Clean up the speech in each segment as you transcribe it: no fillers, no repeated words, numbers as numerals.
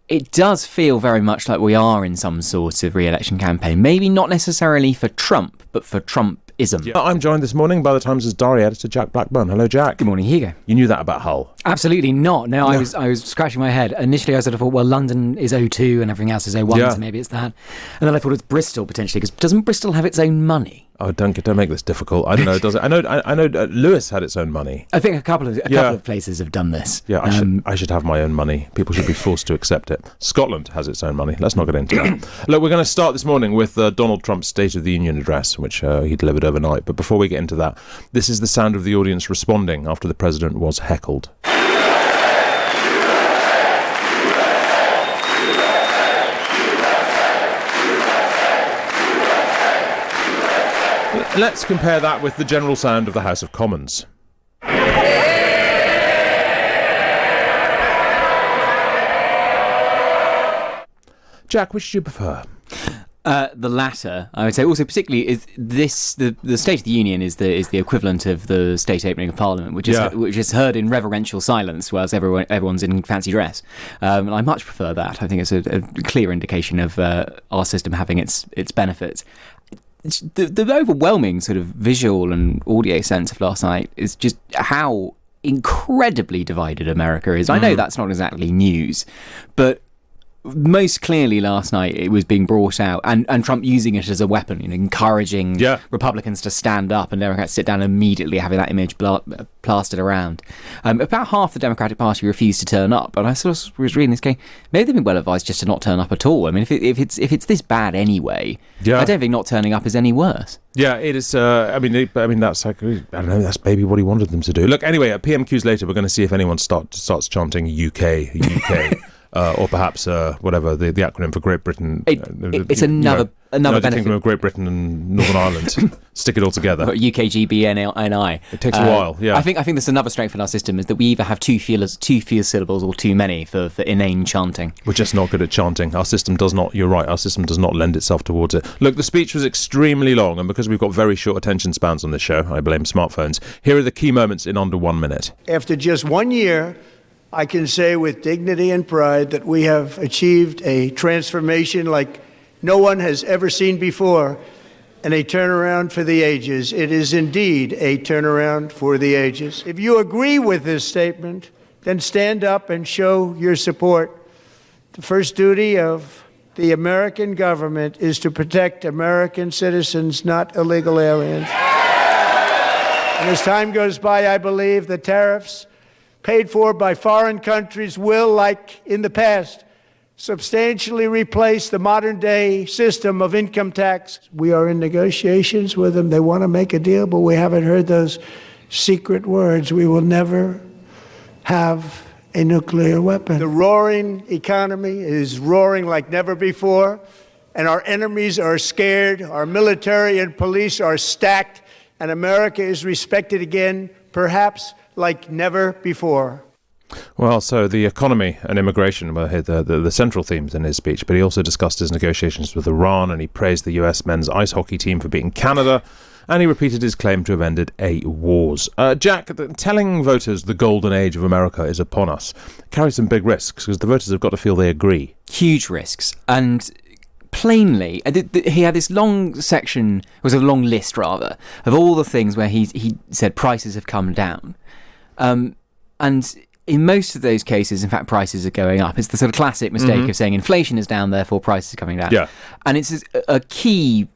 It does feel very much like we are in some sort of re-election campaign. Maybe not necessarily for Trump, but for Trumpism. Yeah. I'm joined this morning by the Times' diary editor, Jack Blackburn. Hello, Jack. Good morning, Hugo. You knew that about Hull? Absolutely not. No, I was scratching my head. Initially, I sort of thought, well, London is O2 and everything else is O1, so maybe it's that. And then I thought it's Bristol, potentially, because doesn't Bristol have its own money? Oh, don't make this difficult. I don't know. Does it? I know. Lewis had its own money. I think a couple of places have done this. Yeah, I should have my own money. People should be forced to accept it. Scotland has its own money. Let's not get into that. Look, we're going to start this morning with Donald Trump's State of the Union address, which he delivered overnight. But before we get into that, this is the sound of the audience responding after the president was heckled. Let's compare that with the general sound of the House of Commons. Jack, which do you prefer? The latter, I would say. Also, particularly, is this the State of the Union is the equivalent of the state opening of Parliament, which is heard in reverential silence, whilst everyone's in fancy dress. And I much prefer that. I think it's a clear indication of our system having its benefits. The overwhelming sort of visual and audio sense of last night is just how incredibly divided America is. I know that's not exactly news, but most clearly last night it was being brought out, and Trump using it as a weapon, encouraging Republicans to stand up and Democrats sit down immediately, having that image plastered around. About half the Democratic Party refused to turn up, and I sort of was reading this going, maybe they've been well advised just to not turn up at all. I mean, if it's this bad anyway, I don't think not turning up is any worse. Yeah, it is. I mean, that's like, I don't know. That's maybe what he wanted them to do. Look, anyway, at PMQs later, we're going to see if anyone starts chanting UK. Or perhaps whatever the acronym for Great Britain. It's another benefit of Great Britain and Northern Ireland. Stick it all together. UKGBNI. It takes a while. Yeah, I think there's another strength in our system is that we either have too few syllables or too many for inane chanting. We're just not good at chanting. Our system does not. You're right. Our system does not lend itself towards it. Look, the speech was extremely long, and because we've got very short attention spans on this show, I blame smartphones. Here are the key moments in under 1 minute. After just 1 year, I can say with dignity and pride that we have achieved a transformation like no one has ever seen before, and a turnaround for the ages. It is indeed a turnaround for the ages. If you agree with this statement, then stand up and show your support. The first duty of the American government is to protect American citizens, not illegal aliens. And as time goes by, I believe the tariffs paid for by foreign countries will, like in the past, substantially replace the modern-day system of income tax. We are in negotiations with them. They want to make a deal, but we haven't heard those secret words. We will never have a nuclear weapon. The roaring economy is roaring like never before, and our enemies are scared. Our military and police are stacked, and America is respected again, perhaps like never before. Well, so the economy and immigration were the central themes in his speech, but he also discussed his negotiations with Iran, and he praised the US men's ice hockey team for beating Canada, and he repeated his claim to have ended 8 wars. Jack, telling voters the golden age of America is upon us carries some big risks, because the voters have got to feel they agree. Huge risks. And plainly, he had this long section, it was a long list rather, of all the things where he said prices have come down. And in most of those cases, in fact, prices are going up. It's the sort of classic mistake of saying inflation is down, therefore prices are coming down. Yeah. And it's a key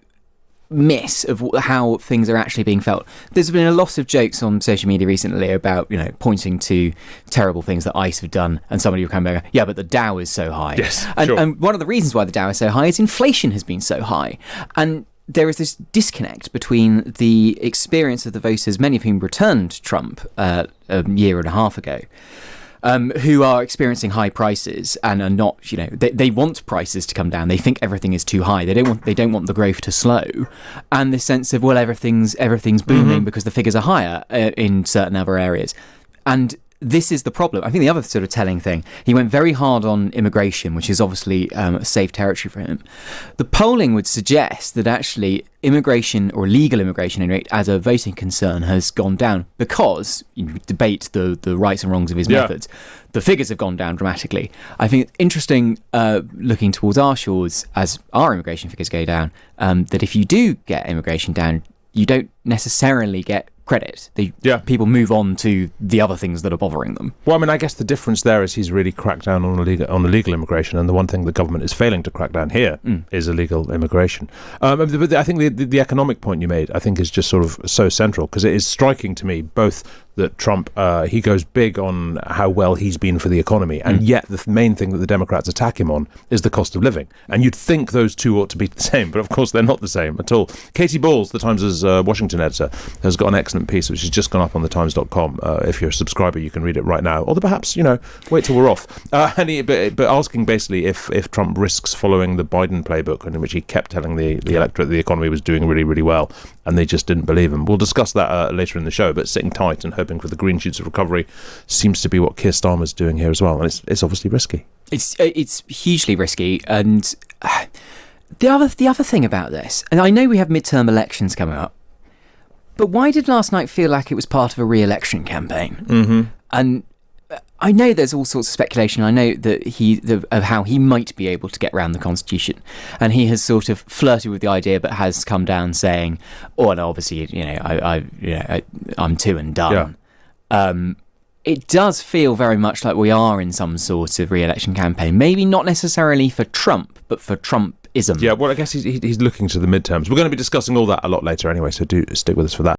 miss of how things are actually being felt. There's been a lot of jokes on social media recently about, pointing to terrible things that ICE have done, and somebody will come back, yeah, but the Dow is so high. Yes, and one of the reasons why the Dow is so high is inflation has been so high. And there is this disconnect between the experience of the voters, many of whom returned Trump a year and a half ago, who are experiencing high prices and are not, they want prices to come down. They think everything is too high. They don't want the growth to slow, and this sense of, well, everything's booming because the figures are higher in certain other areas, and this is the problem. I think the other sort of telling thing, he went very hard on immigration, which is obviously a safe territory for him. The polling would suggest that actually immigration or legal immigration as a voting concern has gone down because you debate the rights and wrongs of his methods. The figures have gone down dramatically. I think it's interesting looking towards our shores as our immigration figures go down, that if you do get immigration down, you don't necessarily get credit. People move on to the other things that are bothering them. Well, I mean, I guess the difference there is he's really cracked down on illegal immigration, and the one thing the government is failing to crack down here is illegal immigration. But I think the economic point you made, I think, is just sort of so central, because it is striking to me both that Trump, he goes big on how well he's been for the economy, and yet the main thing that the Democrats attack him on is the cost of living. And you'd think those two ought to be the same, but of course they're not the same at all. Katie Balls, the Times' Washington editor, has got an excellent piece which has just gone up on thetimes.com. If you're a subscriber, you can read it right now. Or perhaps, wait till we're off. But asking basically if Trump risks following the Biden playbook, in which he kept telling the electorate the economy was doing really, really well, and they just didn't believe him. We'll discuss that later in the show, but sitting tight and hoping for the green shoots of recovery seems to be what Keir Starmer's doing here as well, and it's obviously risky. It's hugely risky, and the other thing about this, and I know we have midterm elections coming up, but why did last night feel like it was part of a re-election campaign? Mm-hmm. And I know there's all sorts of speculation. I know that of how he might be able to get around the Constitution, and he has sort of flirted with the idea, but has come down saying, "Oh, and obviously, I'm two and done." Yeah. It does feel very much like we are in some sort of re-election campaign. Maybe not necessarily for Trump, but for Trumpism. Yeah, well, I guess he's looking to the midterms. We're going to be discussing all that a lot later anyway, so do stick with us for that.